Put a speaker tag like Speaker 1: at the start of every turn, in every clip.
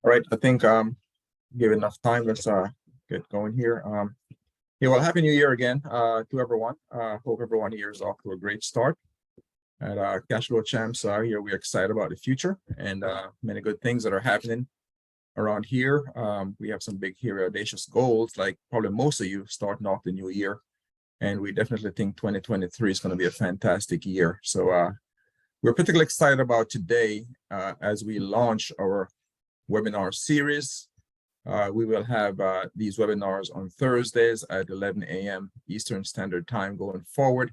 Speaker 1: All right, I think give enough time. Let's get going here. Yeah, well, happy New Year again to everyone. Hope everyone here is off to a great start. At Cash Flow Champs here, we're excited about the future and many good things that are happening around here. We have some big here audacious goals, like probably most of you starting off the new year, and we definitely think 2023 is going to be a fantastic year. So we're particularly excited about today as we launch our webinar series. We will have these webinars on Thursdays at 11 a.m. Eastern Standard Time going forward.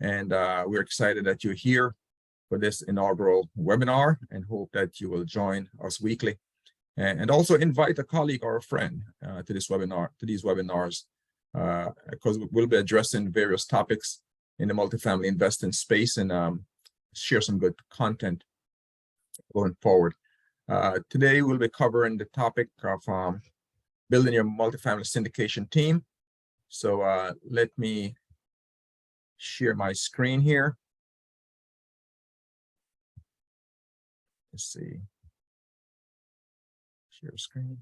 Speaker 1: And we're excited that you're here for this inaugural webinar and hope that you will join us weekly. And also invite a colleague or a friend to this webinar, to these webinars, because we'll be addressing various topics in the multifamily investing space and share some good content going forward. Today, we'll be covering the topic of building your multifamily syndication team. So let me share my screen here. Let's see. Share screen.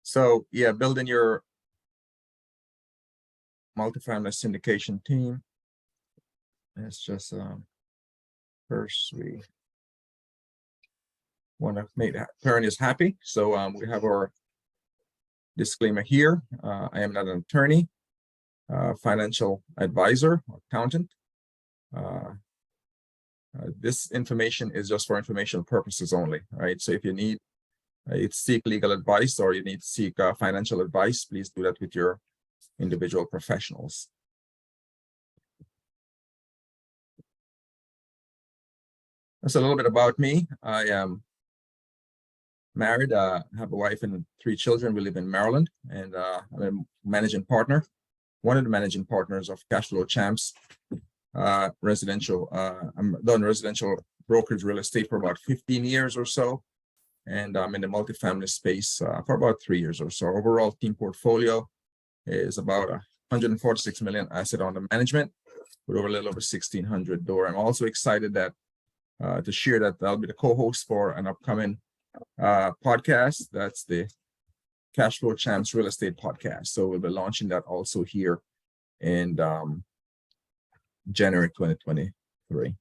Speaker 1: So yeah, building your multifamily syndication team. It's just first we want to make that parent is happy. So we have our disclaimer here. I am not an attorney, financial advisor, or accountant. This information is just for informational purposes only, right? So if you need seek legal advice or you need to seek financial advice, please do that with your individual professionals. That's a little bit about me. I am married, have a wife and 3 children. We live in Maryland, and I'm a managing partner, one of the managing partners of Cash Flow Champs residential. I'm done residential brokerage real estate for about 15 years or so. And I'm in the multifamily space for about 3 years or so. Overall team portfolio is about 146 million asset under management with over a little over 1,600 door. I'm also excited that to share that I'll be the co-host for an upcoming podcast. That's the Cash Flow Champs Real Estate Podcast. So we'll be launching that also here in January 2023.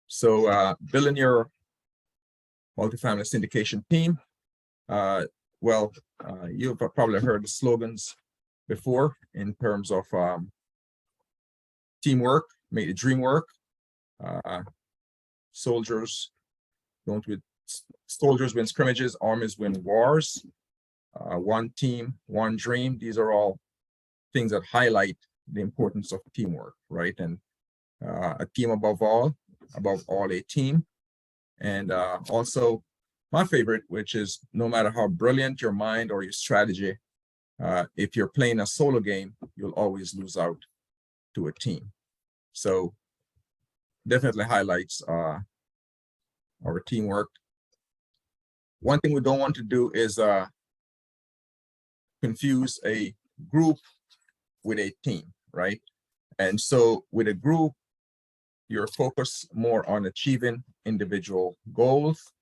Speaker 1: So building your multifamily syndication team. You've probably heard the slogans before in terms of teamwork, make the dream work. Soldiers win scrimmages, armies win wars. One team, one dream. These are all things that highlight the importance of teamwork, right? And a team above all a team. And also my favorite, which is no matter how brilliant your mind or your strategy, if you're playing a solo game, you'll always lose out to a team. So definitely highlights our teamwork. One thing we don't want to do is confuse a group with a team, right? And so with a group, you're focused more on achieving individual goals.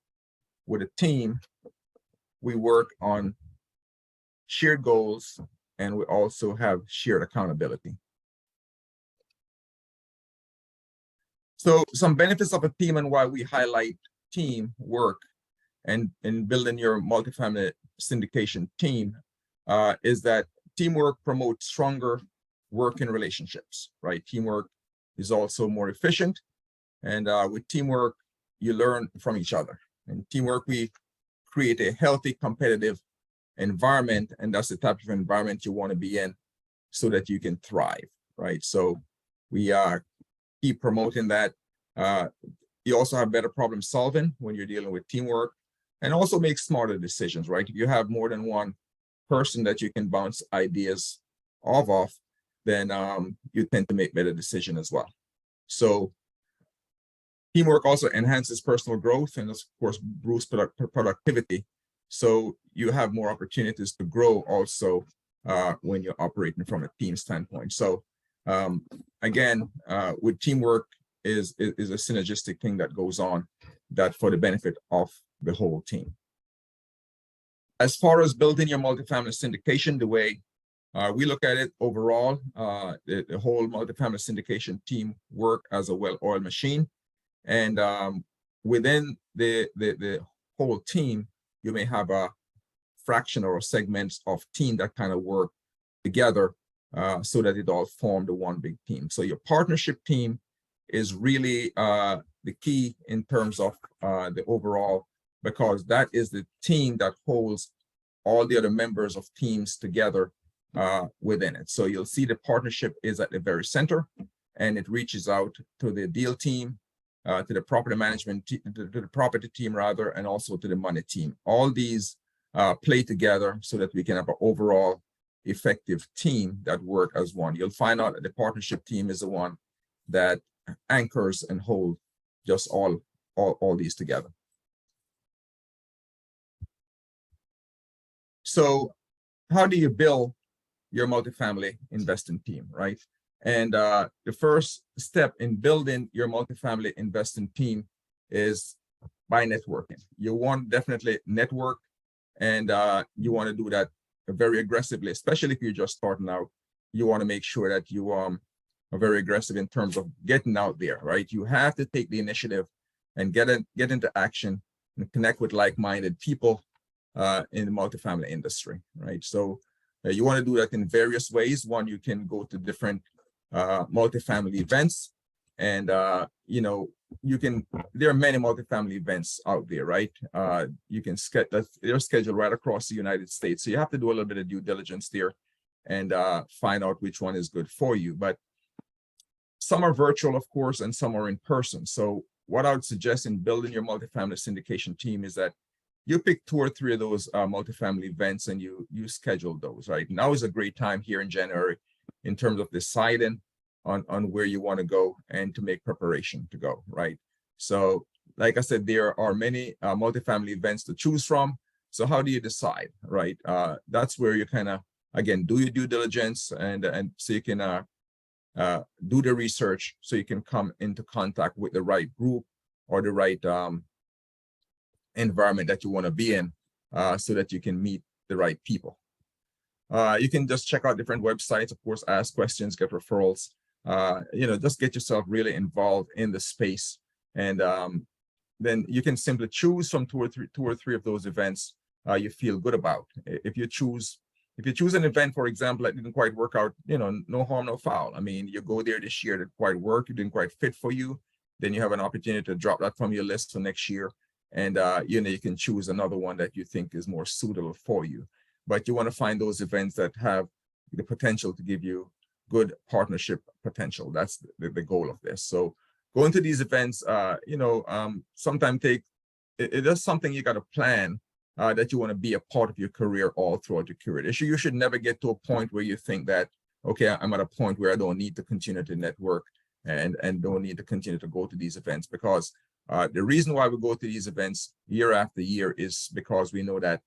Speaker 1: With a team, we work on shared goals and we also have shared accountability. So some benefits of a team and why we highlight team work and in building your multifamily syndication team is that teamwork promotes stronger working relationships, right? Teamwork is also more efficient, and with teamwork you learn from each other. And teamwork, we create a healthy competitive environment, and that's the type of environment you want to be in so that you can thrive, right? So we keep promoting that. You also have better problem solving when you're dealing with teamwork, and also make smarter decisions, right? If you have more than one person that you can bounce ideas off of, then you tend to make better decisions as well. So teamwork also enhances personal growth and, of course, boosts productivity. So you have more opportunities to grow also when you're operating from a team standpoint. So again, with teamwork is a synergistic thing that goes on that for the benefit of the whole team. As far as building your multifamily syndication, the way we look at it overall, the whole multifamily syndication team work as a well-oiled machine. And within the whole team, you may have a fraction or segments of team that kind of work together so that it all form the one big team. So your partnership team is really the key in terms of the overall, because that is the team that holds all the other members of teams together within it. So you'll see the partnership is at the very center, and it reaches out to the deal team, to the property management, to the property team rather, and also to the money team. All these play together so that we can have an overall effective team that work as one. You'll find out that the partnership team is the one that anchors and holds just all these together. So how do you build your multifamily investing team, right? And the first step in building your multifamily investing team is by networking. You want definitely network, and you want to do that very aggressively, especially if you're just starting out. You want to make sure that you are very aggressive in terms of getting out there, right? You have to take the initiative and get into action and connect with like-minded people in the multifamily industry, right? So you want to do that in various ways. One, you can go to different multifamily events, and there are many multifamily events out there, right? You can they're scheduled right across the United States, so you have to do a little bit of due diligence there and find out which one is good for you. But some are virtual, of course, and some are in person. So what I would suggest in building your multifamily syndication team is that you pick 2 or 3 of those multifamily events and you schedule those, right? Now is a great time here in January in terms of deciding on where you want to go and to make preparation to go, right? So like I said, there are many multifamily events to choose from. So how do you decide, right? That's where you kind of, again, do your due diligence and so you can do the research so you can come into contact with the right group or the right environment that you want to be in so that you can meet the right people. You can just check out different websites, of course, ask questions, get referrals, just get yourself really involved in the space. And then you can simply choose from two or three of those events you feel good about. If you choose an event, for example, that didn't quite work out, no harm, no foul. I mean, you go there this year, it didn't quite work, it didn't quite fit for you, then you have an opportunity to drop that from your list for next year. And you can choose another one that you think is more suitable for you. But you want to find those events that have the potential to give you good partnership potential. That's the goal of this. So going to these events, sometimes it is something you got to plan that you want to be a part of your career all throughout your career. You should never get to a point where you think that, okay, I'm at a point where I don't need to continue to network and don't need to continue to go to these events, because the reason why we go to these events year after year is because we know that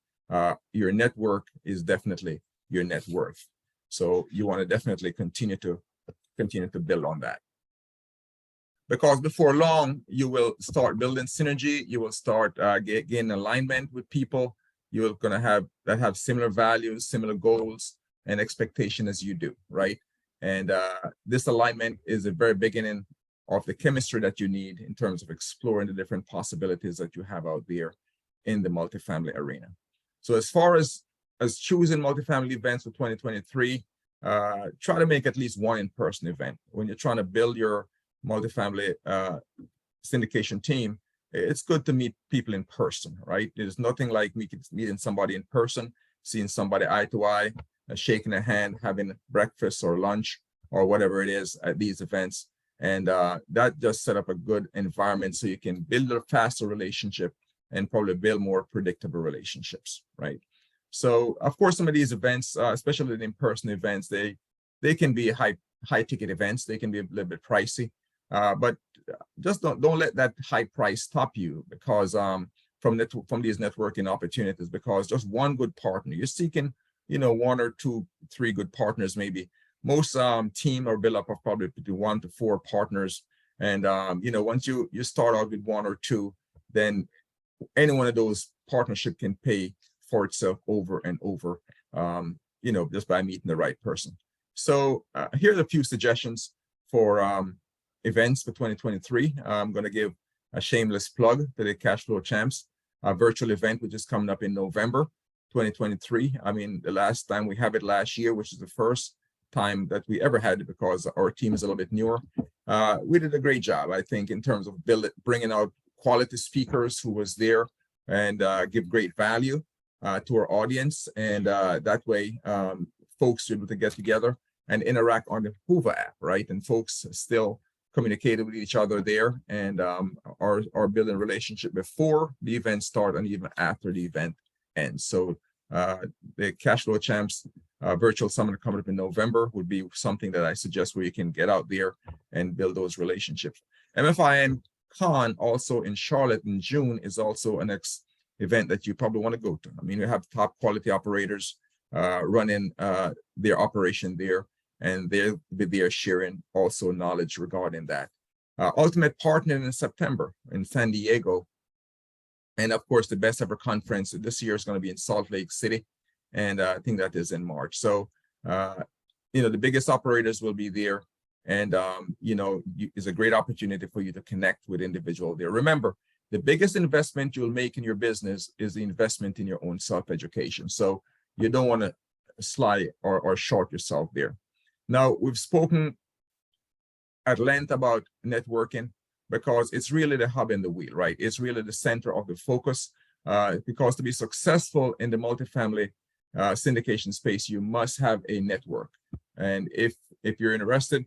Speaker 1: your network is definitely your net worth. So you want to definitely continue to build on that. Because before long, you will start building synergy. You will start gain alignment with people. You're going to have similar values, similar goals, and expectation as you do, right? And this alignment is the very beginning of the chemistry that you need in terms of exploring the different possibilities that you have out there in the multifamily arena. So as far as choosing multifamily events for 2023, try to make at least one in-person event. When you're trying to build your multifamily syndication team, it's good to meet people in person, right? There's nothing like meeting somebody in person, seeing somebody eye to eye, shaking a hand, having breakfast or lunch or whatever it is at these events. And that just set up a good environment so you can build a faster relationship and probably build more predictable relationships, right? So, of course, some of these events, especially the in-person events, they can be high ticket events. They can be a little bit pricey, but just don't let that high price stop you, because from these networking opportunities, because just one good partner, you're seeking, one or two, three good partners maybe. Most team are built up of probably between 1 to 4 partners. And, once you start out with 1 or 2, then any one of those partnership can pay for itself over and over, just by meeting the right person. So here's a few suggestions for events for 2023. I'm going to give a shameless plug to the Cashflow Champs virtual event, which is coming up in November 2023. I mean, the last time we had it last year, which is the first time that we ever had it because our team is a little bit newer. We did a great job, I think, in terms of bringing out quality speakers who was there and give great value to our audience. And that way, folks are able to get together and interact on the Hoover app, right? And folks still communicated with each other there and are building a relationship before the event start and even after the event ends. So the Cashflow Champs virtual summit coming up in November would be something that I suggest where you can get out there and build those relationships. MFIN Con also in Charlotte in June is also a next event that you probably want to go to. I mean, we have top quality operators running their operation there, and they'll be there sharing also knowledge regarding that. Ultimate Partner in September in San Diego. And of course, the Best Ever Conference this year is going to be in Salt Lake City. And I think that is in March. So, the biggest operators will be there. And, it's a great opportunity for you to connect with individuals there. Remember, the biggest investment you'll make in your business is the investment in your own self-education. So you don't want to slide or short yourself there. Now, we've spoken at length about networking because it's really the hub and the wheel, right? It's really the center of the focus because to be successful in the multifamily syndication space, you must have a network. And if you're interested,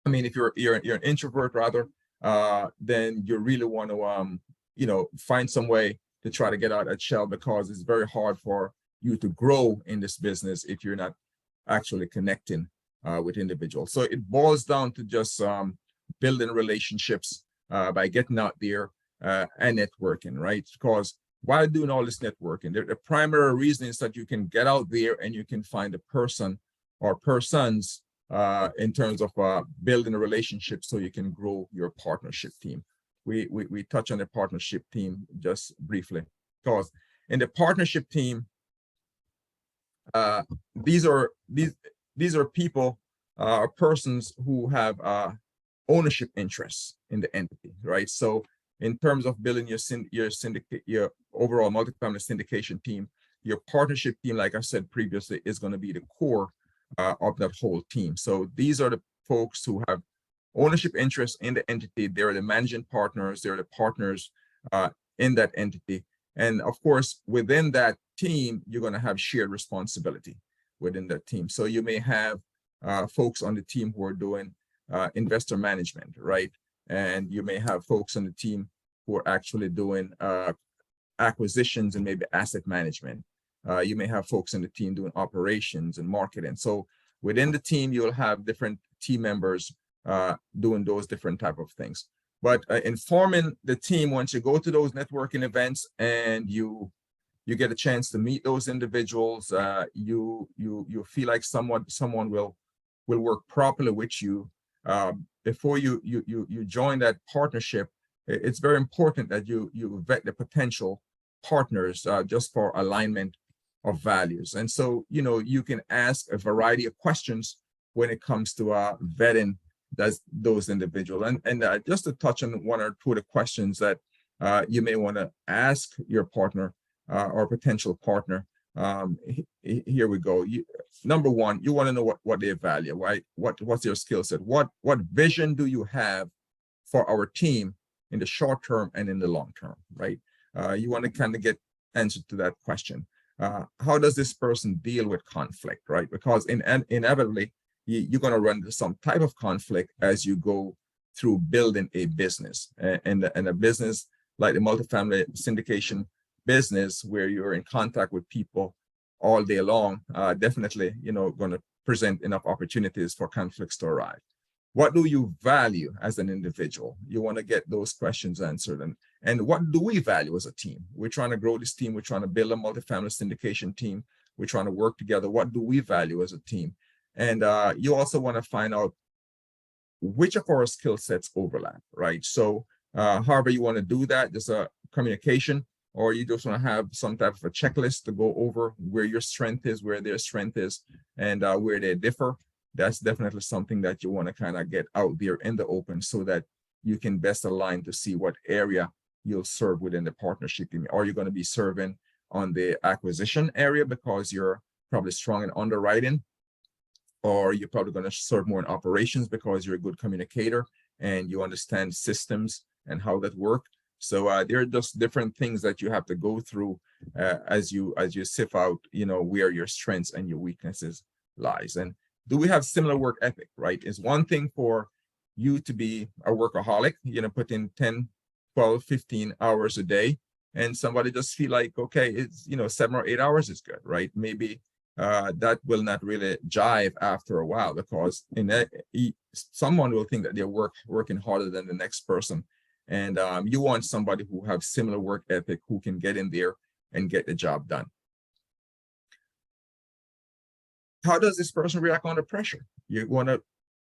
Speaker 1: if you're an introvert rather, then you really want to, find some way to try to get out that shell because it's very hard for you to grow in this business if you're not actually connecting with individuals. So it boils down to just building relationships by getting out there and networking, right? Because while doing all this networking, the primary reason is that you can get out there and you can find a person or persons in terms of building a relationship so you can grow your partnership team. We touch on the partnership team just briefly because in the partnership team, these are people or persons who have ownership interests in the entity, right? So in terms of building your overall multifamily syndication team, your partnership team, like I said previously, is going to be the core of that whole team. So these are the folks who have ownership interests in the entity. They're the managing partners. They're the partners in that entity. And of course, within that team, you're going to have shared responsibility within that team. So you may have folks on the team who are doing investor management, right? And you may have folks on the team who are actually doing acquisitions and maybe asset management. You may have folks on the team doing operations and marketing. So within the team, you'll have different team members doing those different type of things. But informing the team, once you go to those networking events and you get a chance to meet those individuals, you feel like someone will work properly with you. Before you join that partnership, it's very important that you vet the potential partners just for alignment of values. And so, you can ask a variety of questions when it comes to vetting those individuals. And just to touch on one or two of the questions that you may want to ask your partner or potential partner. Here we go. Number one, you want to know what they value, right? What's their skill set? What vision do you have for our team in the short term and in the long term, right? You want to kind of get answer to that question. How does this person deal with conflict, right? Because inevitably, you're going to run into some type of conflict as you go through building a business. And a business like the multifamily syndication business, where you're in contact with people all day long, definitely, going to present enough opportunities for conflicts to arise. What do you value as an individual? You want to get those questions answered. And what do we value as a team? We're trying to grow this team. We're trying to build a multifamily syndication team. We're trying to work together. What do we value as a team? And you also want to find out which of our skill sets overlap, right? So however you want to do that, there's a communication, or you just want to have some type of a checklist to go over where your strength is, where their strength is, and where they differ. That's definitely something that you want to kind of get out there in the open so that you can best align to see what area you'll serve within the partnership team. Are you going to be serving on the acquisition area because you're probably strong in underwriting? Or you're probably going to serve more in operations because you're a good communicator and you understand systems and how that work. So there are just different things that you have to go through as you sift out, where your strengths and your weaknesses lies. And do we have similar work ethic, right? It's one thing for you to be a workaholic, put in 10, 12, 15 hours a day, and somebody just feel like, okay, it's, 7 or 8 hours is good, right? Maybe that will not really jive after a while, because someone will think that they're working harder than the next person. And you want somebody who have similar work ethic, who can get in there and get the job done. How does this person react under pressure? You want to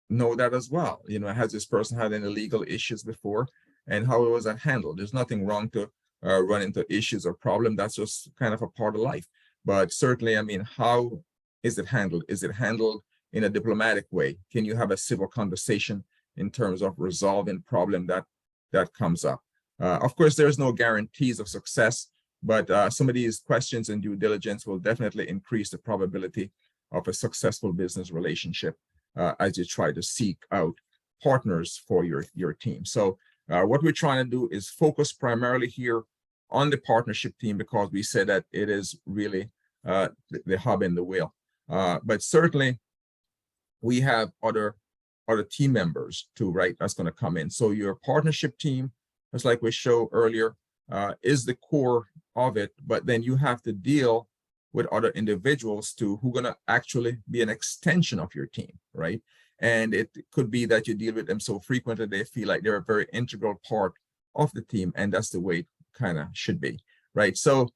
Speaker 1: know that as well. Has this person had any legal issues before, and how was that handled? There's nothing wrong to run into issues or problem. That's just kind of a part of life. But certainly, how is it handled? Is it handled in a diplomatic way? Can you have a civil conversation in terms of resolving problem that comes up? Of course, there's no guarantees of success, but some of these questions and due diligence will definitely increase the probability of a successful business relationship as you try to seek out partners for your team. So what we're trying to do is focus primarily here on the partnership team, because we said that it is really the hub and the wheel. But certainly we have other team members too, right? That's going to come in. So your partnership team, just like we showed earlier, is the core of it. But then you have to deal with other individuals too, who are going to actually be an extension of your team, right? And it could be that you deal with them so frequently they feel like they're a very integral part of the team, and that's the way it kind of should be, right? So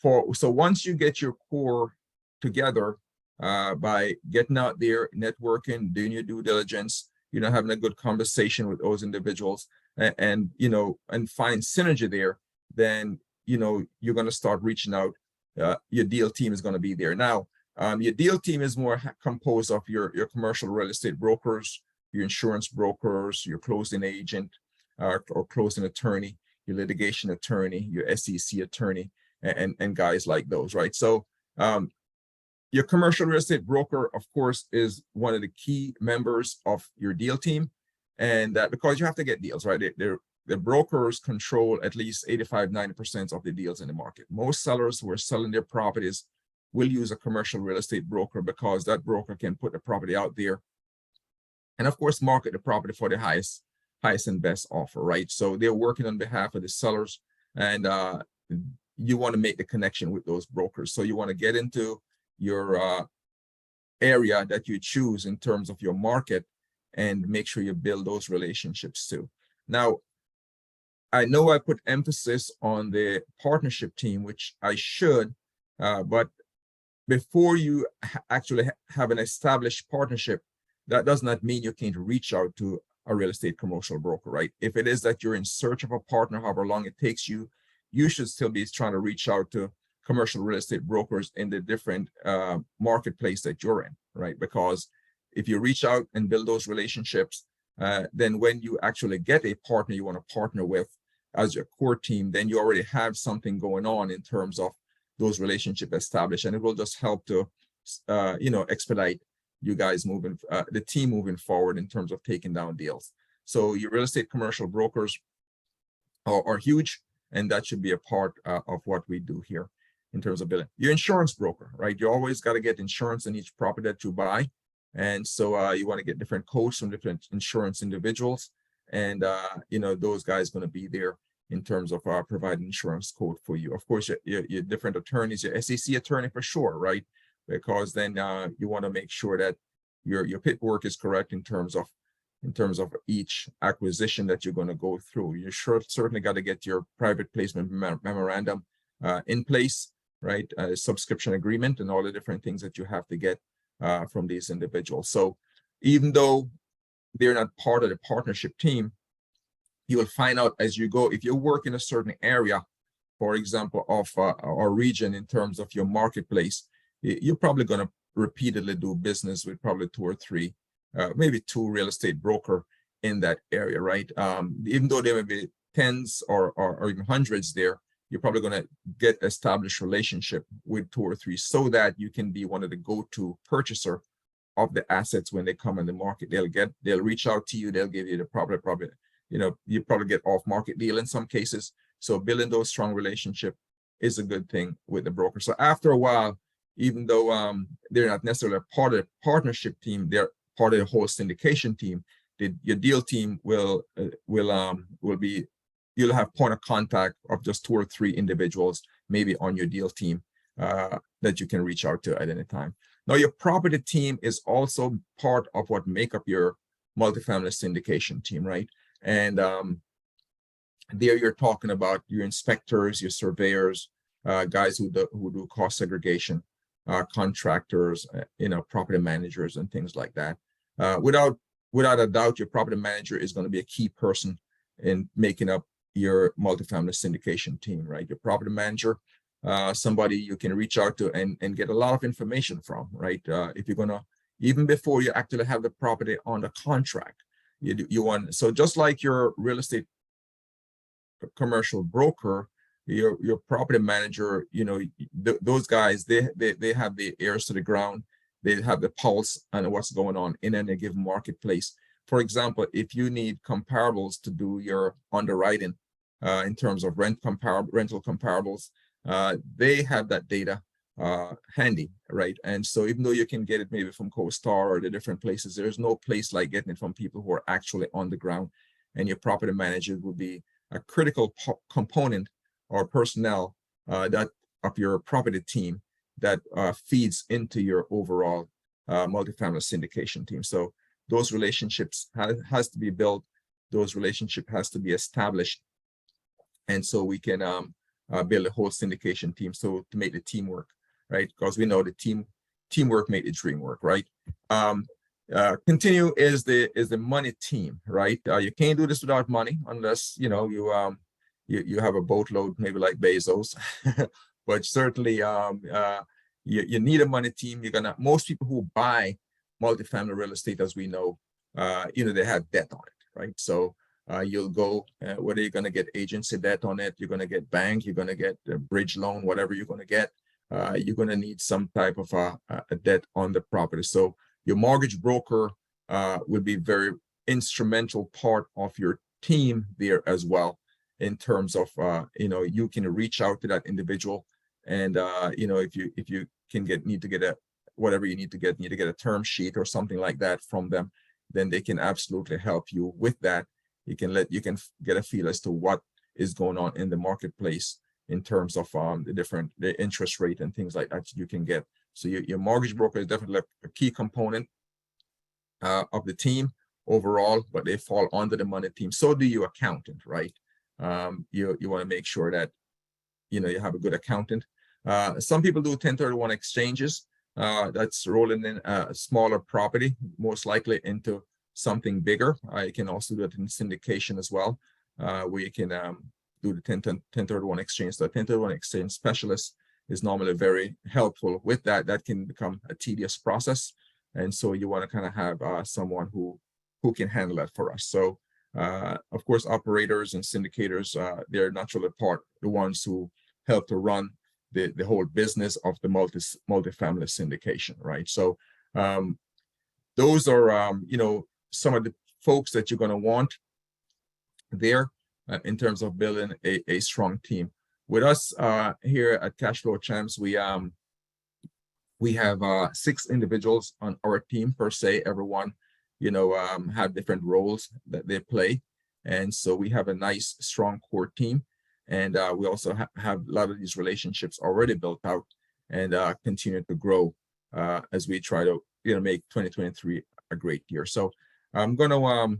Speaker 1: once you get your core together by getting out there, networking, doing your due diligence, having a good conversation with those individuals, and find synergy there, then you're going to start reaching out. Your deal team is going to be there. Now, your deal team is more composed of your commercial real estate brokers, your insurance brokers, your closing agent or closing attorney, your litigation attorney, your SEC attorney, and guys like those, right? So your commercial real estate broker, of course, is one of the key members of your deal team, and because you have to get deals, right? The brokers control at least 85–90% of the deals in the market. Most sellers who are selling their properties will use a commercial real estate broker, because that broker can put the property out there and, of course, market the property for the highest and best offer, right? So they're working on behalf of the sellers, and you want to make the connection with those brokers. So you want to get into your area that you choose in terms of your market and make sure you build those relationships too. Now, I know I put emphasis on the partnership team, which I should, but before you actually have an established partnership, that does not mean you can't reach out to a real estate commercial broker, right? If it is that you're in search of a partner, however long it takes you, you should still be trying to reach out to commercial real estate brokers in the different marketplace that you're in, right? Because if you reach out and build those relationships, then when you actually get a partner you want to partner with as your core team, then you already have something going on in terms of those relationships established, and it will just help to, expedite you guys the team moving forward in terms of taking down deals. So your real estate commercial brokers are huge, and that should be a part of what we do here in terms of building. Your insurance broker, right? You always got to get insurance in each property that you buy. And so you want to get different quotes from different insurance individuals. And, those guys going to be there in terms of providing insurance quote for you. Of course, your different attorneys, your SEC attorney for sure, right? Because then you want to make sure that your paperwork is correct in terms of in terms of each acquisition that you're going to go through. You certainly got to get your private placement memorandum in place, right? Subscription agreement and all the different things that you have to get from these individuals. So even though they're not part of the partnership team, you will find out as you go, if you work in a certain area, for example, of our region in terms of your marketplace, you're probably going to repeatedly do business with probably 2 or 3, maybe 2 real estate broker in that area, right? Even though there may be tens or even hundreds there, you're probably going to get established relationship with 2 or 3 so that you can be one of the go-to purchaser of the assets when they come in the market. They'll reach out to you, they'll give you the probably, you know, you probably get off-market deal in some cases. So building those strong relationship is a good thing with the broker. So after a while, even though they're not necessarily a part of the partnership team, they're part of the whole syndication team. Your deal team will be, you'll have point of contact of just 2 or 3 individuals, maybe on your deal team that you can reach out to at any time. Now, your property team is also part of what make up your multifamily syndication team, right? And there you're talking about your inspectors, your surveyors, guys who do cost segregation, contractors, you know, property managers and things like that. Without a doubt, your property manager is going to be a key person in making up your multifamily syndication team, right? Your property manager, somebody you can reach out to and get a lot of information from, right? If you're gonna, even before you actually have the property on the contract, you want, so just like your real estate commercial broker, your property manager, you know, those guys, they have the ears to the ground, they have the pulse on what's going on in any given marketplace. For example, if you need comparables to do your underwriting in terms of rental comparables, they have that data handy, right? And so even though you can get it maybe from CoStar or the different places, there's no place like getting it from people who are actually on the ground. And your property manager will be a critical component or personnel that of your property team that feeds into your overall multifamily syndication team. So those relationships has to be built, those relationships has to be established, and so we can build a whole syndication team, so to make the team work, right? Because we know the teamwork make the dream work, right? Continue is the money team, right? You can't do this without money unless you know you have a boatload, maybe like Bezos, but certainly you need a money team. Most people who buy multifamily real estate, as we know, you know, they have debt on it, right? So you'll go, whether you're going to get agency debt on it, you're going to get bank, you're going to get a bridge loan, whatever you're going to get, you're going to need some type of a debt on the property. So your mortgage broker will be very instrumental part of your team there as well, in terms of, you know, you can reach out to that individual, and you know, if you can need to get whatever you need to get a term sheet or something like that from them, then they can absolutely help you with that. You can get a feel as to what is going on in the marketplace in terms of the interest rate and things like that you can get. So your mortgage broker is definitely a key component of the team overall, but they fall under the money team. So do your accountant, right? You want to make sure that you know you have a good accountant. Some people do 1031 exchanges. That's rolling in a smaller property, most likely into something bigger. You can also do it in syndication as well, where you can do the 1031 exchange. The 1031 exchange specialist is normally very helpful with that. That can become a tedious process, and so you want to kind of have someone who can handle that for us. So of course, operators and syndicators, they're naturally the ones who help to run the whole business of the multifamily syndication, right? So those are you know, some of the folks that you're going to want there in terms of building a strong team. With us here at Cashflow Champs, we have 6 individuals on our team per se. Everyone, you know, have different roles that they play, and so we have a nice strong core team, and we also have a lot of these relationships already built out and continue to grow as we try to, you know, make 2023 a great year. So I'm going to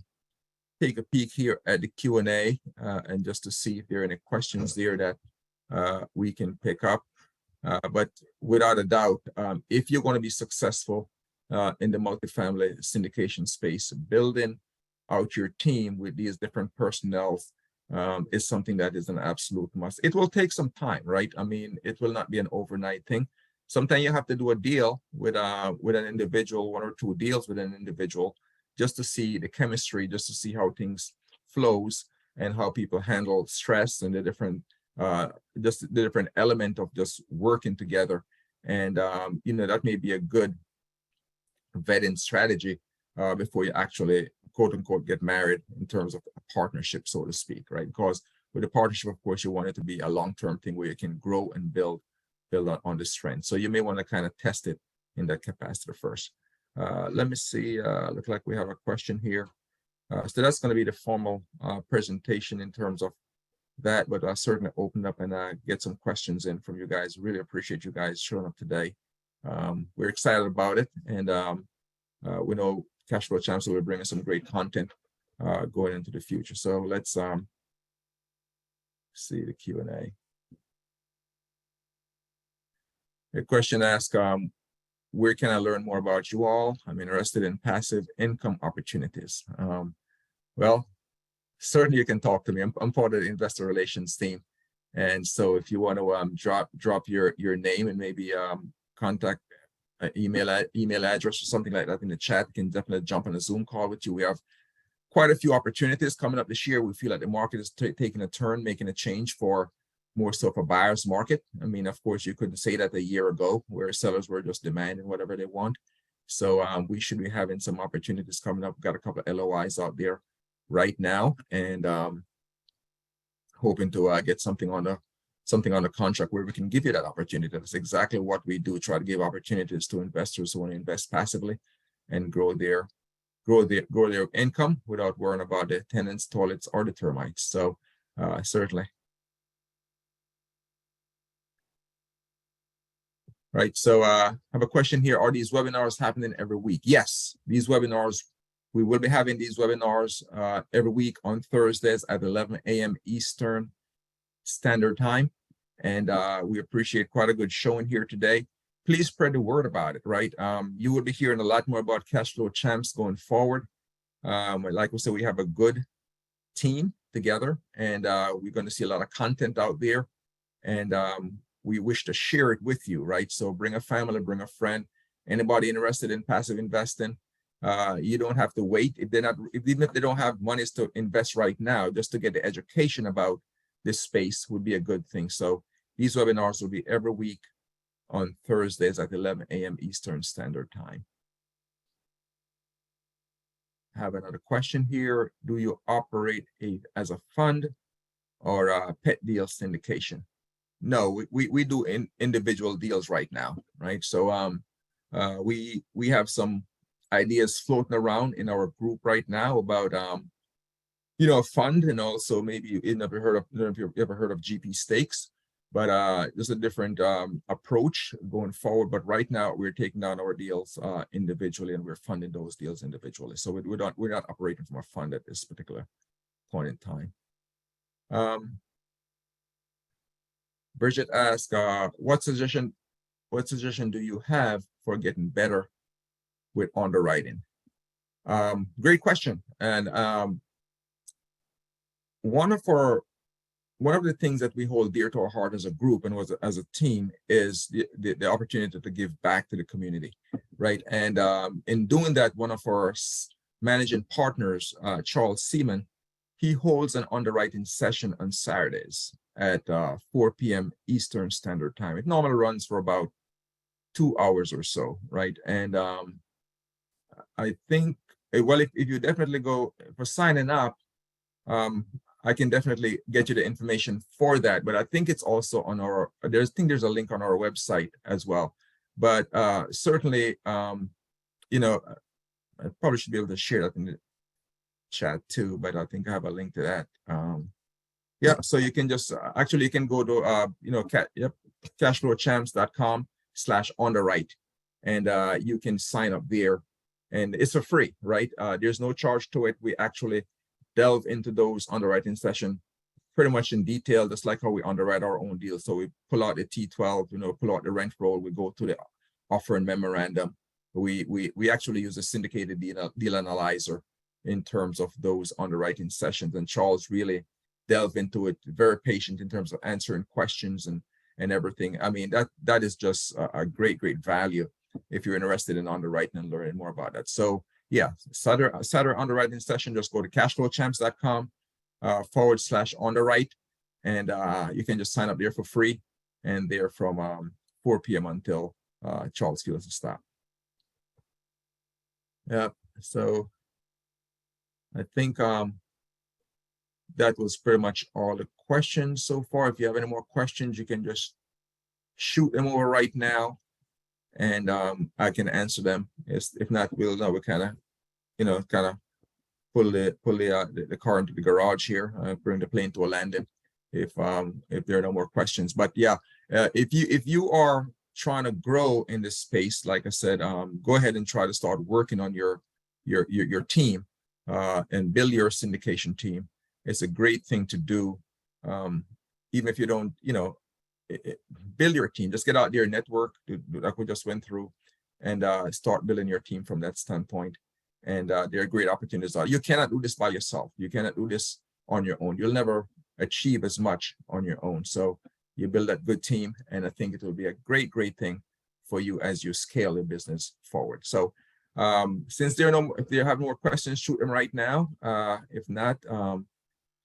Speaker 1: take a peek here at the Q&A and just to see if there are any questions there that we can pick up. But without a doubt, if you're going to be successful in the multifamily syndication space, building out your team with these different personnel is something that is an absolute must. It will take some time, right? I mean, it will not be an overnight thing. Sometimes you have to do a deal with an individual, 1 or 2 deals with an individual, just to see the chemistry, just to see how things flows and how people handle stress and the different just the different element of just working together. And you know, that may be a good vetting strategy before you actually quote unquote get married in terms of a partnership, so to speak, right? Because with a partnership, of course, you want it to be a long-term thing where you can grow and build on the strength. So you may want to kind of test it in that capacity first. Let me see, look like we have a question here. So that's going to be the formal presentation in terms of that, but I'll certainly open up and get some questions in from you guys. Really appreciate you guys showing up today. We're excited about it, and we know Cashflow Champs will be bringing some great content going into the future. So let's see the Q&A. A question asked, where can I learn more about you all? I'm interested in passive income opportunities. Well, certainly you can talk to me. I'm part of the investor relations team. And so if you want to drop your name and maybe contact email address or something like that in the chat, you can definitely jump on a Zoom call with you. We have quite a few opportunities coming up this year. We feel like the market is taking a turn, making a change for more so for buyer's market. I mean, of course, you couldn't say that a year ago where sellers were just demanding whatever they want. So we should be having some opportunities coming up. We've got a couple of LOIs out there right now, and hoping to get something on the contract where we can give you that opportunity. That's exactly what we do. Try to give opportunities to investors who want to invest passively and grow their income without worrying about the tenants, toilets, or the termites. So certainly. Right. So I have a question here. Are these webinars happening every week? Yes, these webinars. We will be having these webinars every week on Thursdays at 11 a.m. Eastern Standard Time. And we appreciate quite a good showing here today. Please spread the word about it, right? You will be hearing a lot more about Cashflow Champs going forward. Like we said, we have a good team together, and we're going to see a lot of content out there. And we wish to share it with you, right? So bring a family, bring a friend, anybody interested in passive investing. You don't have to wait even if they don't have monies to invest right now, just to get the education about this space would be a good thing. So these webinars will be every week on Thursdays at 11 a.m. Eastern Standard Time. I have another question here. Do you operate as a fund or a pet deal syndication? No, we do individual deals right now, right? So we have some ideas floating around in our group right now about you know, a fund, and also maybe you've never heard of, I don't know if you've ever heard of GP stakes, but there's a different approach going forward. But right now we're taking down our deals individually, and we're funding those deals individually. So we're not operating from a fund at this particular point in time. Bridget asked, what suggestion do you have for getting better with underwriting? Great question. And one of the things that we hold dear to our heart as a group and as a team is the opportunity to give back to the community, right? And in doing that, one of our managing partners, Charles Seaman, he holds an underwriting session on Saturdays at 4 p.m. Eastern Standard Time. It normally runs for about 2 hours or so, right? And I think, well, if you definitely go for signing up, I can definitely get you the information for that. But I think it's also on our, there's a link on our website as well. But certainly, you know, I probably should be able to share that in the chat too, but I think I have a link to that. Yeah, so you can just actually you can go to you know, cashflowchamps.com/underwrite, and you can sign up there and it's for free, right? There's no charge to it. We actually delve into those underwriting session pretty much in detail, just like how we underwrite our own deals. So we pull out the T12, pull out the rent roll, we go to the offer and memorandum. We actually use a syndicated deal analyzer in terms of those underwriting sessions. And Charles really delved into it, very patient in terms of answering questions and everything. I mean, that is just a great value if you're interested in underwriting and learning more about that. So yeah, Saturday underwriting session, just go to cashflowchamps.com /underwrite, and you can just sign up there for free, and they're from 4 p.m. until Charles feels to stop. Yeah, so I think that was pretty much all the questions so far. If you have any more questions, you can just shoot them over right now, and I can answer them. If not, we'll kind of pull the car into the garage here, bring the plane to a landing if there are no more questions. But yeah, if you are trying to grow in this space, like I said, go ahead and try to start working on your team and build your syndication team. It's a great thing to do, even if you don't, build your team. Just get out there, network, like we just went through, and start building your team from that standpoint. And there are great opportunities. You cannot do this by yourself. You cannot do this on your own. You'll never achieve as much on your own. So you build that good team, and I think it will be a great thing for you as you scale your business forward. So since if you have more questions, shoot them right now. If not,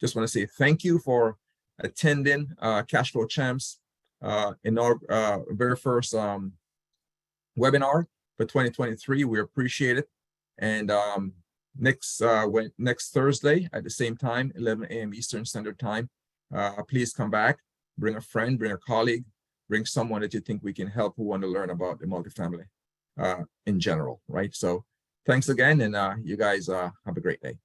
Speaker 1: just want to say thank you for attending Cash Flow Champs in our very first webinar for 2023. We appreciate it. And next Thursday at the same time, 11 a.m. Eastern Standard Time, please come back, bring a friend, bring a colleague, bring someone that you think we can help who want to learn about the multifamily in general, right? So thanks again, and you guys have a great day.